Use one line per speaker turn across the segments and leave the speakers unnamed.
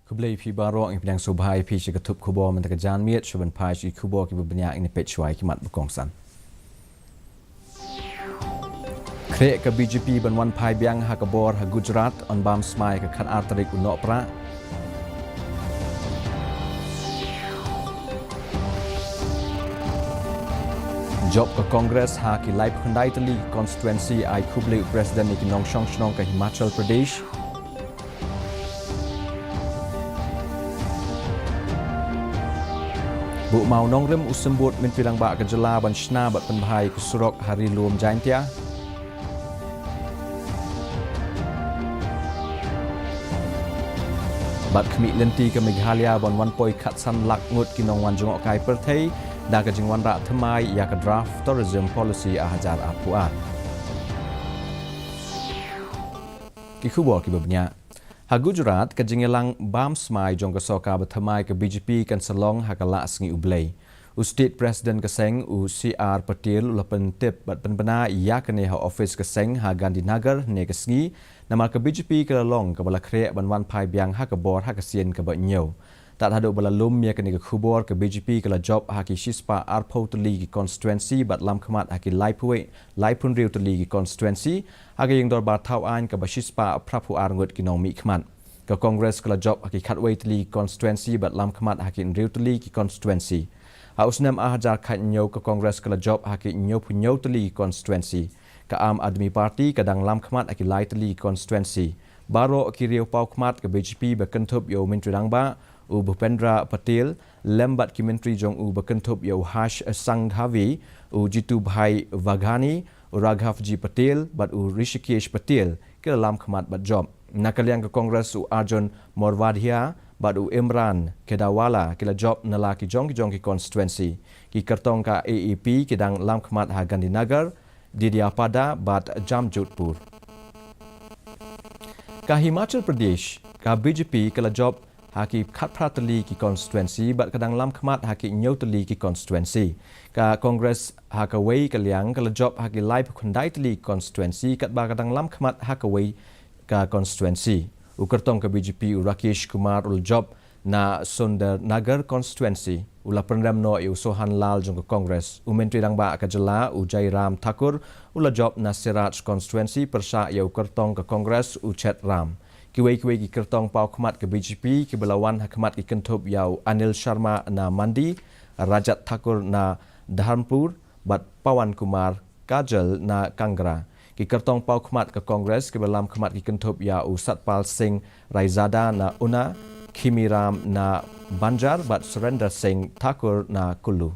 Kublai pi barok yang pedang subhai pi ciketup kubor mentakajan miet syuban pai ci kubor ki berbanyak ini pecwai kimat berkongsan. Krek ke BJP banwan pai biang ha kabor ha Gujarat on bam smai ke khat arterik unok pra. Job ke Kongres ha ki lai khandai tali constituency ai Kublai President ni nong shong shnong ke Himachal Pradesh. Bu mau nong rem usembut min pilang ba ke jela ban shna bat penbhai ke surok hari luom jaintia. Bat khmi lenti ke Meghalaya ban wan poi khat san lak ngut ki nong wan jongok kai perthei da ke jingwan ra thmai ya ke draft tourism policy a hajar apua. Ki khubor ki babnya ha Gujarat ke jingelang bam smai jong ke soka bathmai ke BJP kan selong ha kala sngi ublei. State President ke seng CR Patil ulapan tip bat penbena ya kene ha office ke seng ha Gandhinagar ne ke sngi nama ke BJP ke long ke bala krek banwan pai biang ha ke bor ha ke sien ke ba nyau. Tak hadu bala lum ya kene ke khubor ke BJP ke la job ha ki shispa arpo teli ki constituency bat lam khamat ha ki lai pun riu teli ki constituency ha ke yang dor ba thau an ke ba shispa prapu arngut ki nong mi khamat. Ke Kongres ke la job ha ki khatwei teli constituency bat lam khamat ha ki riu teli ki constituency. Ha usnam a hajar khat nyau ke Kongres ke la job ha ki nyau pu nyau teli constituency. Ke Am Admi Party kadang lam khamat ha ki lai teli constituency. Baro ki riu pau khamat ke BJP berkentup yo Menteri Dangba Bhupendra Patel lembat ki menteri jong berkentup yo Hash Sanghavi Jitu Bhai Vaghani Raghavji Patel bat Rishikesh Patel ke dalam khamat bat job nakaliang ke Kongres Arjun Morwadhia bat Imran Kedawala ke job nala ki jong ki constituency ki kertong ka AAP ke dang lam khamat ha Gandhinagar Didiapada bat Jamjodhpur ka Himachal Pradesh ka BJP ke job haki khat pratali ki constituency bat kadang lam khamat haki nyautali ki constituency ka Kongres hakawei kaliang ka job haki live khundai tali constituency kat ba kadang lam khamat hakawei ka constituency ukertong ka BJP Rakesh Kumar ul job na Sundar Nagar constituency ula pendam no yu Sohan Lal jong ka Kongres Menteri Dangba ka jela Jai Ram Thakur ula job na Siraj constituency persa yu kertong ka Kongres Chet Ram kiwei ki kertong pau khmat ke BJP ki belawan khmat ki kentup yau Anil Sharma na Mandi Rajat Thakur na Dharmpur bat Pawan Kumar Kajal na Kangra ki kertong pau khmat ke Kongres ki belam khmat ki kentup yau Satpal Singh Raizada na Una Khimiram na Banjar bat Surendra Singh Thakur na Kullu.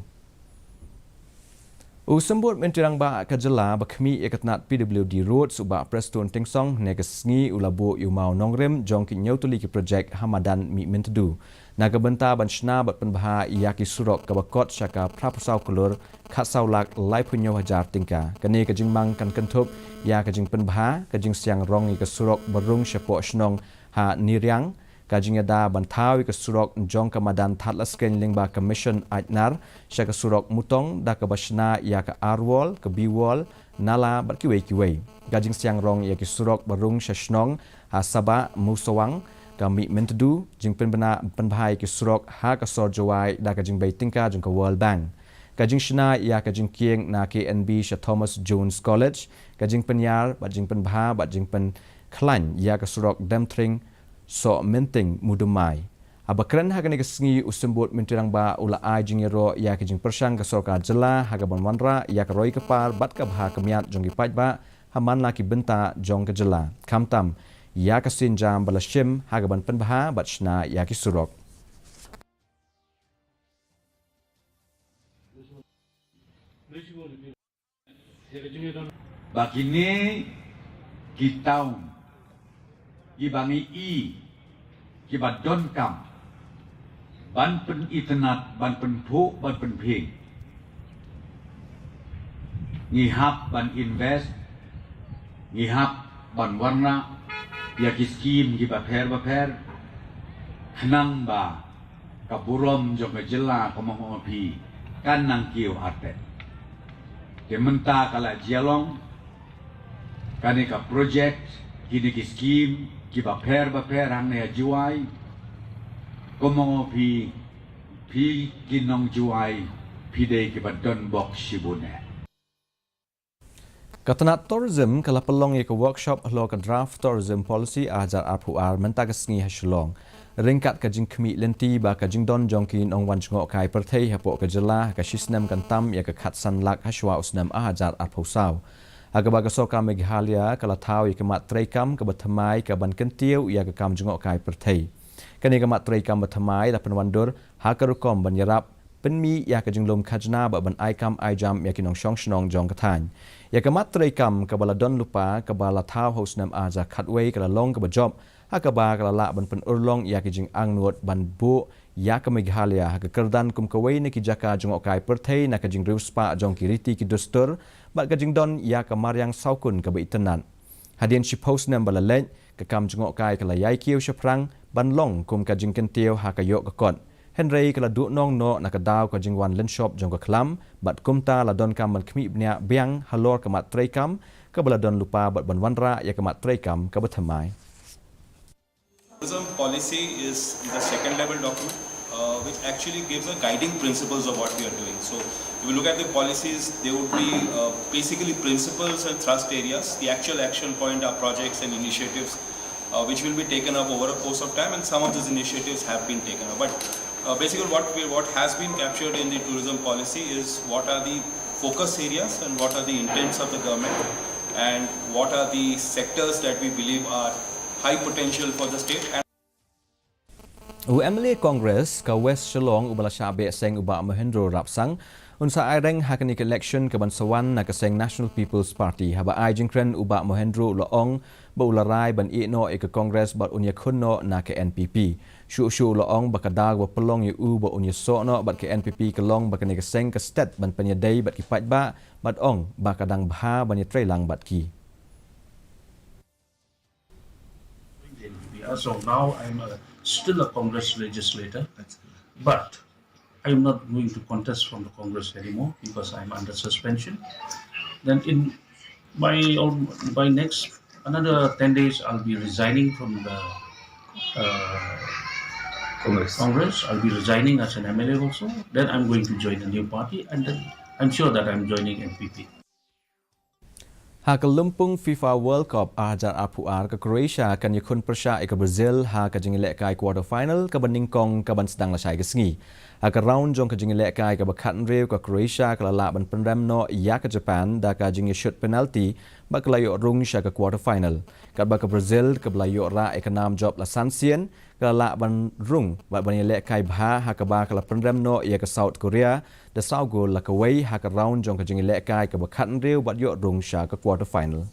Usembut Menteri Dangba ka jela bakhmi ekatnat PWD Road subak Preston Tingsong negasngi ulabu yu mau nongrem jong ki nyautuli ki projek Hamadan mi mentedu naga benta banshna bat penbaha yaki surok ka bakot syaka prapusau kelur khasaulak lai punyo hajar tingka kani ka jingmang kan kentup ya ka jing penbaha ka jing siang rong ka surok berung syapok shnong ha niriang kajing ada bantawi ke surok jong kamadan thatlas ken lingba commission ajnar syaka surok mutong da ke basna ya ke arwol ke biwol nala berkiwei kajing siang rong ya ke surok barung syashnong ha saba musawang kami mentedu jing penbena penbahai ke surok ha ke sorjawai da kajing bai tingka jong ke World Bank kajing shna ya kajing kieng na KNB Sir Thomas Jones College kajing penyar bajing penbaha bajing pen klan ya ke surok Demtring so menting mudumai abakran haga ni kesngi usembut Menteri Dangba ula ai jingero ya ke jing persang ke sorka jela haga bonwanra ya ke roi kepar bat ka bha kemiat jong ki pajba haman laki benta jong ke jela kamtam ya ke sinjam balashim haga ban penbha bat shna ya ki surok
bagini kita ibangi kibat don kam ban pen internet ban pen phu ban pen phing ngihap ban invest ngihap ban warna ya ki scheme ki baper khnang ba kaburom jong jela komong pi kan nang kiu ate dementa kala jialong kani ka project kini ki scheme ki baper hang ne juai ก็มองพี่กินน้องจูไอพี่เดกิบัดดอนบอกชิบุเน
Katana tourism kala pelong ye ke workshop hlo ke draft tourism policy ajar RPR mentaga sngi hashlong ringkat ka jing khmi lenti ba ka jing don jongkin ong wan jngok kai perthei hapo ka jela ka shisnem kan tam ye ka khat san lak hashwa usnam ajar arphosau aga ba ka soka meghalaya kala thau ye ka mat treikam ka bathamai ka ban kentiu ya ka kam jngok kai perthei kani ka mat treikam bathamai da penwandur ha ka rukom ban yarap penmi ya ka jing lom khajna ba ban ai kam ai jam ya kinong shong shnong jong ka than ya ka mat treikam ka bala don lupa ka bala thau hosnam aja khatwei ka long ka ba job hakaba kala la ban pen urlong ya ki jing angnuot ban bu ya ka meghalaya ha ka kerdan kum ka wei ne ki jaka jong okai perthei na ka jing riu spa jong ki riti ki dostur ba ka jing don ya ka maryang saukun ka ba itenan hadien shi post nam bala leng ka kam jong okai kala yai kiu shaprang ban long kum ka jing kenteu ha ka yok ka kon Henry kala du nong no na ka daw ka jing wan len shop jong ka klam bat kumta la don kam man khmi bnya biang halor ka mat treikam ka bala don lupa bat ban wanra ya ka mat treikam ka bathamai.
Tourism policy is the second level document which actually gives the guiding principles of what we are doing. So if you look at the policies, there would be basically principles and thrust areas. The actual action point are projects and initiatives which will be taken up over a course of time, and some of these initiatives have been taken up. But basically what has been captured in the tourism policy is what are the focus areas and what are the intents of the government and what are the sectors that we believe are high potential for the state.
MLA Congress ka West Shillong ubala shabe seng uba Mahendro Rapsang unsa aireng hakanik election ka bansawan na ka seng National People's Party haba ai jingkren uba Mahendro Loong ba ularai ban ino e ka Congress ba unya khunno na ka NPP shu Loong ba kadag ba pelong yu ba unya so no ba ka NPP ka long ba ka ni ka seng ka stat ban panyadai ba ki pat ba bat ong ba kadang bha ban ya trailang bat ki.
So now I'm still a Congress legislator, but I'm not going to contest from the Congress anymore because I'm under suspension. Then by next another 10 days, I'll be resigning from the Congress. I'll be resigning as an MLA also. Then I'm going to join a new party, and then I'm sure that I'm joining NPP.
Ha ka lumpung FIFA World Cup ajar RPR ka Croatia kan yakun persya ke Brazil ha ka jingilek kai quarter final ka baning kong ka ban sedang lasai ke sengi ha ka round jong ka jingilek kai ka bakat rew ka Croatia ka la ban penram no ya ka Japan da ka jingi shoot penalty ba ka layo rung sha ka quarter final ka ba ka Brazil ka layo ra e ka nam job la sansien ka la ban rung ba ban lek kai bha ha ka ba ka la penram no ya ka South Korea da sau gol la ka wei ha ka round jong ka jingilek kai ka bakat rew ba yo rung sha ka quarter final.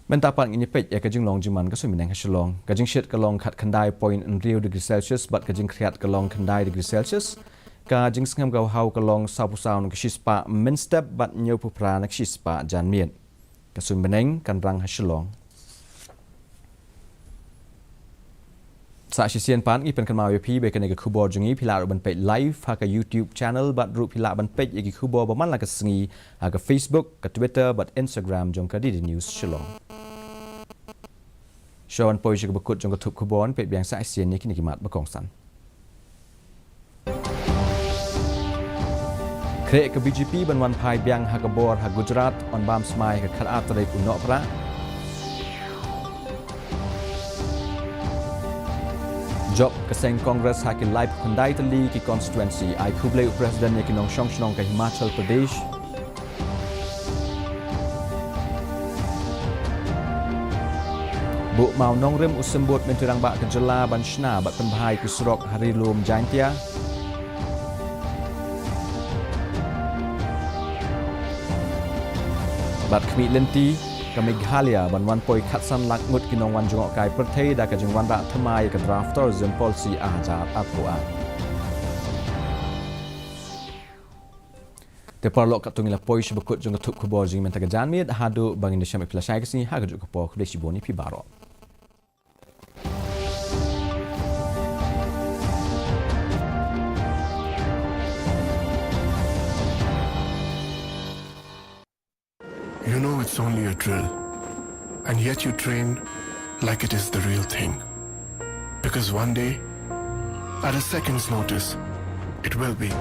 Mentapan ini pej ya kajing long jiman ka suminang hasilong kajing shit ka long khat khandai point in Rio degree Celsius but kajing kriat ka long khandai degree Celsius kajing sngam ka hau ka long sapu saun ka shispa min step but nyo pu pra nak shispa jan mien ka suminang kan rang hasilong sa sisian pan i pen kan mau pi be kan ka khubor jungi phila ban pej live ha ka YouTube channel but ru phila ban pej ki khubor ba man la ka sngi ha ka Facebook ka Twitter but Instagram jong ka di news shilong Shawan poi juga bekut jong ketup kubon pek biang sa asian ni kini kimat berkongsan. Krek ke BJP banwan pai biang ha kabor ha Gujarat on bam smai ke khat atrai unok pra. Job keseng Kongres ha ki live kundai teli ki constituency ai kublai presiden ni ki nong shong shnong ke Himachal Pradesh. Bu mau nong rem usembut mentirang bak kejela ban shna bat penbahai kusrok hari lum jaintia. Bat khmi lenti ka Meghalaya ban wan poi khatsan lak ngut kinong wan jongok kai perthei da ka jing wan ra thamai ka draft tourism policy ajar apua. Te parlok ka tungila poi shbekut jong tup kubor jing mentaga janmit hadu bang Indonesia me plasai ke sini ha ka juk ko kudesi boni pi baro.
You know it's only a drill, and yet you train like it is the real thing. Because one day, at a second's notice, it will be.